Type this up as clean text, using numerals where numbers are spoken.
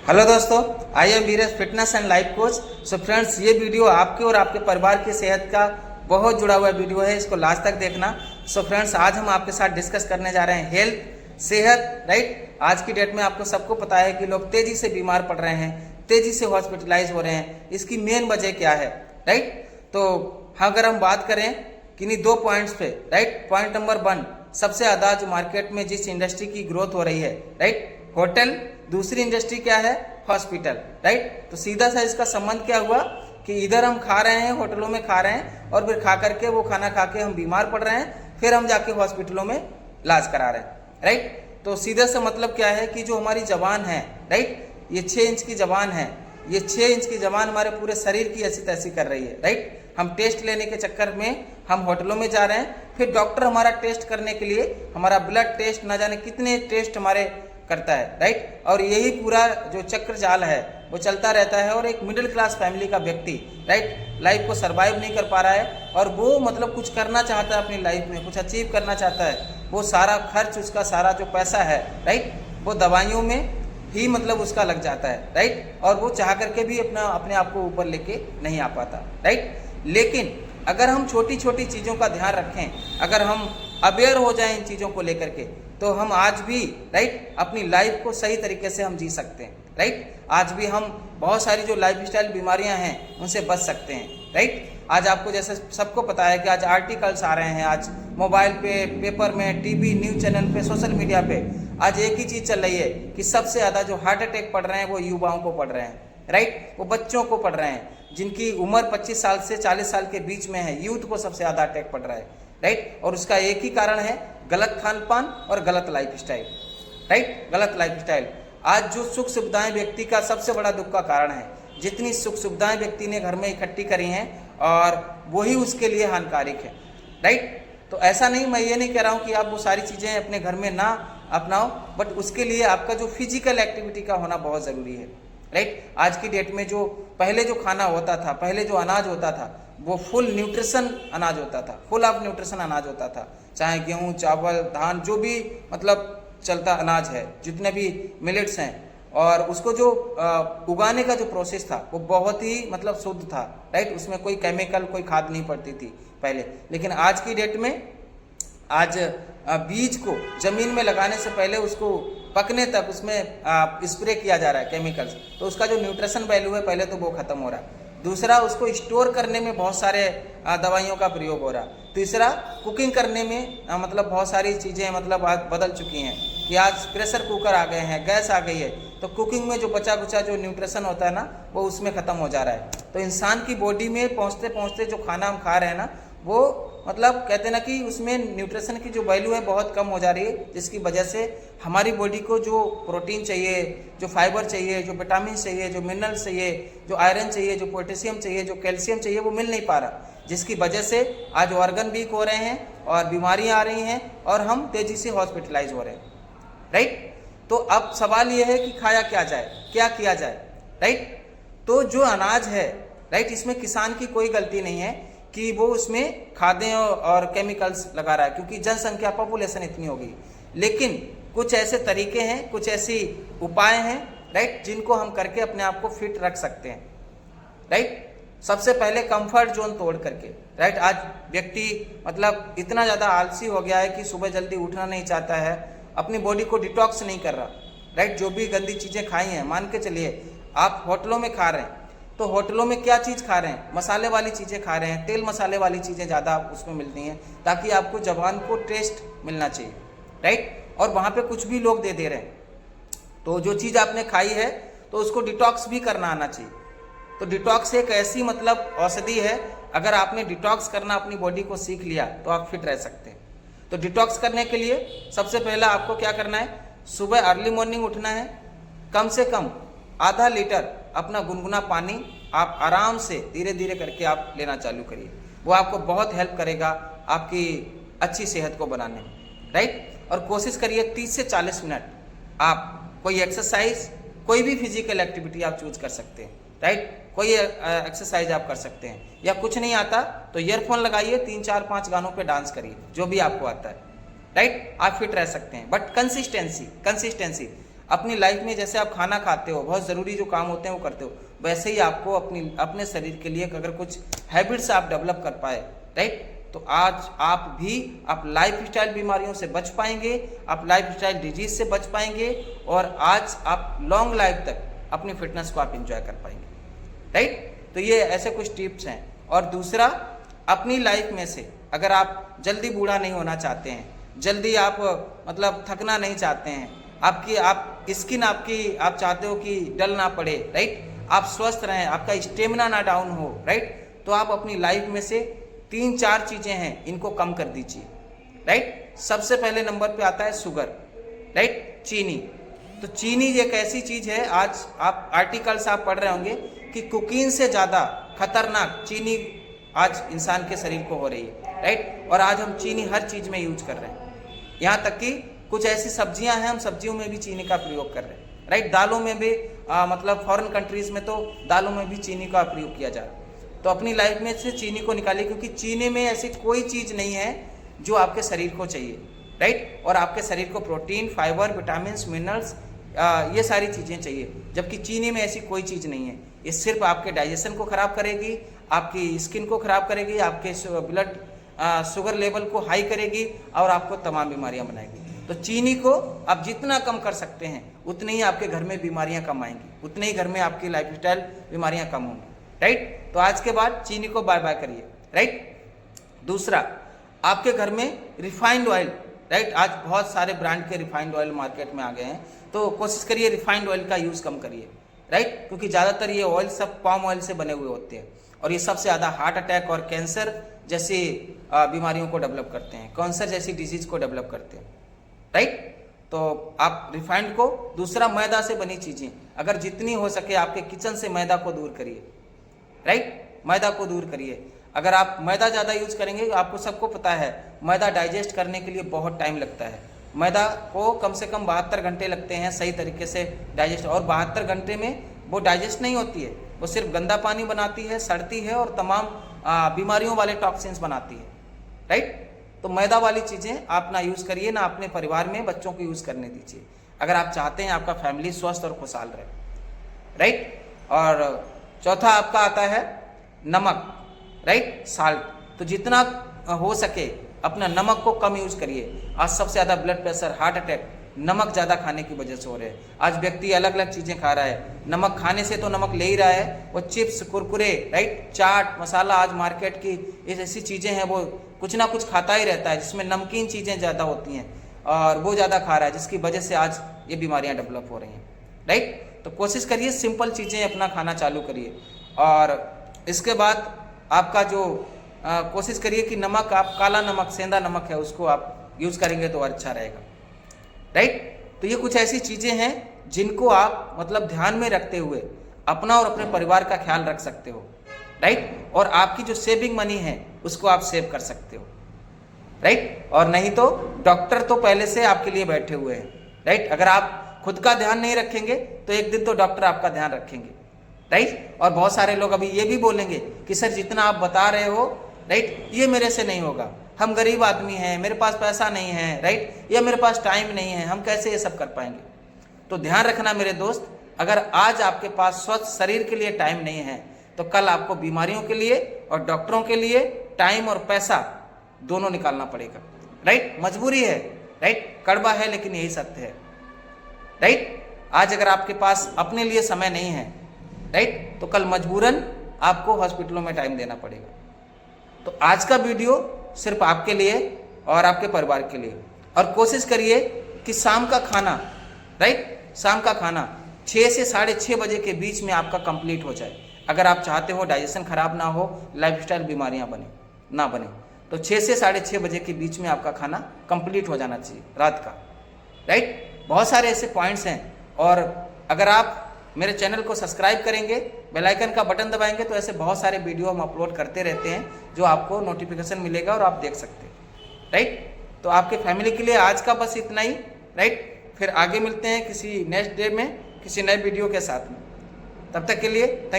Hello दोस्तों, I am Viresh fitness and life coach. So friends, ये video आपके और आपके परिवार की सेहत का बहुत जुड़ा हुआ वीडियो है, इसको लास्ट तक देखना। सो फ्रेंड्स, आज हम आपके साथ डिस्कस करने जा रहे हैं हेल्थ, सेहत, राइट। आज की डेट में आपको सबको पता है कि लोग तेजी से बीमार पड़ रहे हैं, तेजी से हॉस्पिटलाइज हो रहे हैं। इसकी मेन वजह क्या है, राइट। तो अगर हम बात करें किन्हीं दो पॉइंट्स पे, राइट। पॉइंट नंबर 1, सबसे ज़्यादा जो मार्केट में जिस इंडस्ट्री की ग्रोथ हो रही है, राइट, होटल। दूसरी इंडस्ट्री क्या है, हॉस्पिटल, राइट। तो सीधा सा इसका संबंध क्या हुआ कि इधर हम खा रहे हैं, होटलों में खा रहे हैं, और फिर खा करके वो खाना खा के हम बीमार पड़ रहे हैं, फिर हम जाके हॉस्पिटलों में इलाज करा रहे हैं, राइट। तो सीधा सा मतलब क्या है कि जो हमारी जबान है, राइट, ये 6 इंच की जबान है। ये 6 इंच की जबान हमारे पूरे शरीर की ऐसी तैसी कर रही है, राइट। हम टेस्ट लेने के चक्कर में हम होटलों में जा रहे हैं, फिर डॉक्टर हमारा टेस्ट करने के लिए हमारा ब्लड टेस्ट, ना जाने कितने टेस्ट हमारे करता है, राइट। और यही पूरा जो चक्र जाल है वो चलता रहता है, और एक मिडिल क्लास फैमिली का व्यक्ति, राइट, लाइफ को सरवाइव नहीं कर पा रहा है, और वो मतलब कुछ करना चाहता है अपनी लाइफ में, कुछ अचीव करना चाहता है। वो सारा खर्च, उसका सारा जो पैसा है, राइट, वो दवाइयों में ही मतलब उसका लग जाता है, राइट। और वो चाह करके भी अपने आप को ऊपर लेके नहीं आ पाता, राइट। लेकिन अगर हम छोटी छोटी चीज़ों का ध्यान रखें, अगर हम अवेयर हो जाएं इन चीज़ों को लेकर के, तो हम आज भी, राइट, अपनी लाइफ को सही तरीके से हम जी सकते हैं, राइट। आज भी हम बहुत सारी जो लाइफस्टाइल बीमारियां हैं उनसे बच सकते हैं, राइट। आज आपको जैसे सबको पता है कि आज आर्टिकल्स आ रहे हैं, आज मोबाइल पे, पेपर में, टीवी, न्यूज़ चैनल पे, सोशल मीडिया पे आज एक ही चीज़ चल रही है कि सबसे ज़्यादा जो हार्ट अटैक पड़ रहे हैं वो युवाओं को पड़ रहे हैं, राइट। वो बच्चों को पड़ रहे हैं जिनकी उम्र 25 साल से 40 साल के बीच में है। यूथ को सबसे ज़्यादा अटैक पड़ रहा है, राइट। और उसका एक ही कारण है गलत खान पान और गलत लाइफस्टाइल, राइट, गलत लाइफस्टाइल। आज जो सुख सुविधाएं व्यक्ति का सबसे बड़ा दुख का कारण है, जितनी सुख सुविधाएं व्यक्ति ने घर में इकट्ठी करी हैं, और वही उसके लिए हानिकारक है, राइट। तो ऐसा नहीं, मैं ये नहीं कह रहा हूँ कि आप वो सारी चीज़ें अपने घर में ना अपनाओ, बट उसके लिए आपका जो फिजिकल एक्टिविटी का होना बहुत ज़रूरी है, राइट। आज की डेट में जो पहले जो खाना होता था, पहले जो अनाज होता था, वो फुल न्यूट्रिशन अनाज होता था, फुल ऑफ न्यूट्रिशन अनाज होता था। चाहे गेहूं, चावल, धान, जो भी मतलब चलता अनाज है, जितने भी मिलेट्स हैं, और उसको जो उगाने का जो प्रोसेस था वो बहुत ही मतलब शुद्ध था, राइट। उसमें कोई केमिकल, कोई खाद नहीं पड़ती थी पहले। लेकिन आज की डेट में आज बीज को जमीन में लगाने से पहले उसको पकने तक उसमें स्प्रे किया जा रहा है केमिकल्स, तो उसका जो न्यूट्रिशन वैल्यू है पहले तो वो खत्म हो रहा है। दूसरा, उसको स्टोर करने में बहुत सारे दवाइयों का प्रयोग हो रहा। तीसरा, कुकिंग करने में मतलब बहुत सारी चीज़ें मतलब आज बदल चुकी हैं कि आज प्रेशर कुकर आ गए हैं, गैस आ गई है, तो कुकिंग में जो बचा कुचा जो न्यूट्रिशन होता है ना, वो उसमें ख़त्म हो जा रहा है। तो इंसान की बॉडी में पहुँचते पहुँचते जो खाना हम खा रहे हैं ना, वो मतलब कहते हैं ना कि उसमें न्यूट्रिशन की जो वैल्यू है बहुत कम हो जा रही है, जिसकी वजह से हमारी बॉडी को जो प्रोटीन चाहिए, जो फाइबर चाहिए, जो विटामिन चाहिए, जो मिनरल्स चाहिए, जो आयरन चाहिए, जो पोटेशियम चाहिए, जो कैल्शियम चाहिए, वो मिल नहीं पा रहा, जिसकी वजह से आज ऑर्गन वीक हो रहे हैं और बीमारियां आ रही हैं, और हम तेज़ी से हॉस्पिटलाइज हो रहे हैं, राइट। तो अब सवाल ये है कि खाया क्या जाए, क्या किया जाए, राइट। तो जो अनाज है, राइट, इसमें किसान की कोई गलती नहीं है कि वो उसमें खादें और केमिकल्स लगा रहा है, क्योंकि जनसंख्या, पॉपुलेशन इतनी होगी। लेकिन कुछ ऐसे तरीके हैं, कुछ ऐसी उपाय हैं, राइट, जिनको हम करके अपने आप को फिट रख सकते हैं, राइट। सबसे पहले कंफर्ट जोन तोड़ करके, राइट। आज व्यक्ति मतलब इतना ज़्यादा आलसी हो गया है कि सुबह जल्दी उठना नहीं चाहता है, अपनी बॉडी को डिटॉक्स नहीं कर रहा, राइट। जो भी गंदी चीज़ें खाई हैं, मान के चलिए आप होटलों में खा रहे हैं, तो होटलों में क्या चीज़ खा रहे हैं, मसाले वाली चीज़ें खा रहे हैं, तेल मसाले वाली चीज़ें ज़्यादा उसमें मिलती हैं, ताकि आपको ज़बान को टेस्ट मिलना चाहिए, राइट। और वहाँ पे कुछ भी लोग दे रहे हैं, तो जो चीज़ आपने खाई है तो उसको डिटॉक्स भी करना आना चाहिए। तो डिटॉक्स एक ऐसी मतलब औषधि है, अगर आपने डिटॉक्स करना अपनी बॉडी को सीख लिया तो आप फिट रह सकते हैं। तो डिटॉक्स करने के लिए सबसे पहला आपको क्या करना है, सुबह अर्ली मॉर्निंग उठना है, कम से कम आधा लीटर अपना गुनगुना पानी आप आराम से धीरे धीरे करके आप लेना चालू करिए। वो आपको बहुत हेल्प करेगा आपकी अच्छी सेहत को बनाने में, राइट। और कोशिश करिए 30 से 40 मिनट आप कोई एक्सरसाइज, कोई भी फिजिकल एक्टिविटी आप चूज कर सकते हैं, राइट। कोई एक्सरसाइज आप कर सकते हैं, या कुछ नहीं आता तो ईयरफोन लगाइए, 3 4 5 गानों पे डांस करिए, जो भी आपको आता है, राइट। आप फिट रह सकते हैं, बट कंसिस्टेंसी अपनी लाइफ में जैसे आप खाना खाते हो, बहुत ज़रूरी जो काम होते हैं वो करते हो, वैसे ही आपको अपने शरीर के लिए अगर कुछ हैबिट्स आप डेवलप कर पाए, राइट, तो आज आप लाइफस्टाइल बीमारियों से बच पाएंगे, आप लाइफस्टाइल डिजीज से बच पाएंगे और आज आप लॉन्ग लाइफ तक अपनी फिटनेस को आप एंजॉय कर पाएंगे, राइट। तो ये ऐसे कुछ टिप्स हैं। और दूसरा, अपनी लाइफ में से अगर आप जल्दी बूढ़ा नहीं होना चाहते हैं, जल्दी आप मतलब थकना नहीं चाहते हैं, आप स्किन आप चाहते हो कि डल ना पड़े, राइट, आप स्वस्थ रहें, आपका स्टेमिना ना डाउन हो, राइट, तो आप अपनी लाइफ में से 3-4 चीज़ें हैं, इनको कम कर दीजिए, राइट। सबसे पहले नंबर पे आता है शुगर, राइट, चीनी। तो चीनी एक ऐसी चीज़ है, आज आप आर्टिकल्स आप पढ़ रहे होंगे कि कोकीन से ज़्यादा खतरनाक चीनी आज इंसान के शरीर को हो रही है, राइट। और आज हम चीनी हर चीज़ में यूज कर रहे हैं, यहाँ तक कि कुछ ऐसी सब्जियां हैं, हम सब्जियों में भी चीनी का प्रयोग कर रहे हैं, राइट। दालों में भी मतलब फॉरेन कंट्रीज़ में तो दालों में भी चीनी का प्रयोग किया जा रहा है। तो अपनी लाइफ में से चीनी को निकालिए, क्योंकि चीनी में ऐसी कोई चीज़ नहीं है जो आपके शरीर को चाहिए, राइट। और आपके शरीर को प्रोटीन, फाइबर, विटामिन, मिनरल्स, ये सारी चीज़ें चाहिए, जबकि चीनी में ऐसी कोई चीज़ नहीं है। ये सिर्फ आपके डाइजेशन को ख़राब करेगी, आपकी स्किन को ख़राब करेगी, आपके ब्लड शुगर लेवल को हाई करेगी और आपको तमाम बीमारियां बनाएगी। तो चीनी को आप जितना कम कर सकते हैं उतनी ही आपके घर में बीमारियां कम आएंगी, उतने ही घर में आपकी लाइफस्टाइल बीमारियां कम होंगी, राइट। तो आज के बाद चीनी को बाय बाय करिए, राइट। दूसरा, आपके घर में रिफाइंड ऑयल, राइट, आज बहुत सारे ब्रांड के रिफाइंड ऑयल मार्केट में आ गए हैं, तो कोशिश करिए रिफाइंड ऑयल का यूज़ कम करिए, राइट, क्योंकि ज़्यादातर ये ऑयल सब पाम ऑयल से बने हुए होते हैं और ये सबसे ज़्यादा हार्ट अटैक और कैंसर जैसी बीमारियों को डेवलप करते हैं, कैंसर जैसी डिजीज को डेवलप करते हैं, राइट। तो आप रिफाइंड को, दूसरा मैदा से बनी चीज़ें, अगर जितनी हो सके आपके किचन से मैदा को दूर करिए, राइट, मैदा को दूर करिए। अगर आप मैदा ज़्यादा यूज करेंगे, आपको सबको पता है मैदा डाइजेस्ट करने के लिए बहुत टाइम लगता है, मैदा को कम से कम 72 घंटे लगते हैं सही तरीके से डाइजेस्ट, और 72 घंटे में वो डाइजेस्ट नहीं होती है, वो सिर्फ गंदा पानी बनाती है, सड़ती है और तमाम बीमारियों वाले टॉक्सिन्स बनाती है, राइट। तो मैदा वाली चीज़ें आप ना यूज़ करिए, ना अपने परिवार में बच्चों को यूज़ करने दीजिए, अगर आप चाहते हैं आपका फैमिली स्वस्थ और खुशहाल रहे, राइट। और चौथा आपका आता है नमक, राइट, साल्ट। तो जितना हो सके अपना नमक को कम यूज़ करिए। आज सबसे ज़्यादा ब्लड प्रेशर, हार्ट अटैक नमक ज़्यादा खाने की वजह से हो रहे हैं। आज व्यक्ति अलग अलग चीज़ें खा रहा है, नमक खाने से तो नमक ले ही रहा है, वो चिप्स, कुरकुरे, राइट, चाट मसाला, आज मार्केट की ऐसी चीज़ें हैं, वो कुछ ना कुछ खाता ही रहता है जिसमें नमकीन चीज़ें ज़्यादा होती हैं और वो ज़्यादा खा रहा है, जिसकी वजह से आज ये बीमारियाँ डेवलप हो रही हैं, राइट। तो कोशिश करिए सिंपल चीज़ें अपना खाना चालू करिए। और इसके बाद आपका जो कोशिश करिए कि नमक, आप काला नमक, सेंधा नमक है, उसको आप यूज़ करेंगे तो अच्छा रहेगा, राइट। तो ये कुछ ऐसी चीज़ें हैं जिनको आप मतलब ध्यान में रखते हुए अपना और अपने परिवार का ख्याल रख सकते हो, राइट। और आपकी जो सेविंग मनी है उसको आप सेव कर सकते हो, राइट। और नहीं तो डॉक्टर तो पहले से आपके लिए बैठे हुए हैं, राइट। अगर आप खुद का ध्यान नहीं रखेंगे तो एक दिन तो डॉक्टर आपका ध्यान रखेंगे, राइट। और बहुत सारे लोग अभी ये भी बोलेंगे कि सर जितना आप बता रहे हो, राइट, ये मेरे से नहीं होगा, हम गरीब आदमी हैं, मेरे पास पैसा नहीं है, राइट, या मेरे पास टाइम नहीं है, हम कैसे ये सब कर पाएंगे। तो ध्यान रखना मेरे दोस्त, अगर आज आपके पास स्वस्थ शरीर के लिए टाइम नहीं है तो कल आपको बीमारियों के लिए और डॉक्टरों के लिए टाइम और पैसा दोनों निकालना पड़ेगा, राइट। मजबूरी है, राइट, कड़वा है लेकिन यही सत्य है, राइट। आज अगर आपके पास अपने लिए समय नहीं है, राइट, तो कल मजबूरन आपको हॉस्पिटलों में टाइम देना पड़ेगा। तो आज का वीडियो सिर्फ आपके लिए और आपके परिवार के लिए। और कोशिश करिए कि शाम का खाना, राइट, शाम का खाना 6 से 6:30 बजे के बीच में आपका कंप्लीट हो जाए। अगर आप चाहते हो डाइजेशन खराब ना हो, लाइफस्टाइल बीमारियां ना बने, तो 6 से 6:30 बजे के बीच में आपका खाना कंप्लीट हो जाना चाहिए रात का, राइट। बहुत सारे ऐसे पॉइंट्स हैं। और अगर आप मेरे चैनल को सब्सक्राइब करेंगे, बेल आइकन का बटन दबाएंगे, तो ऐसे बहुत सारे वीडियो हम अपलोड करते रहते हैं जो आपको नोटिफिकेशन मिलेगा और आप देख सकते हैं, राइट। तो आपके फैमिली के लिए आज का बस इतना ही, राइट। फिर आगे मिलते हैं किसी नेक्स्ट डे में किसी नए वीडियो के साथ में। तब तक के लिए थैंक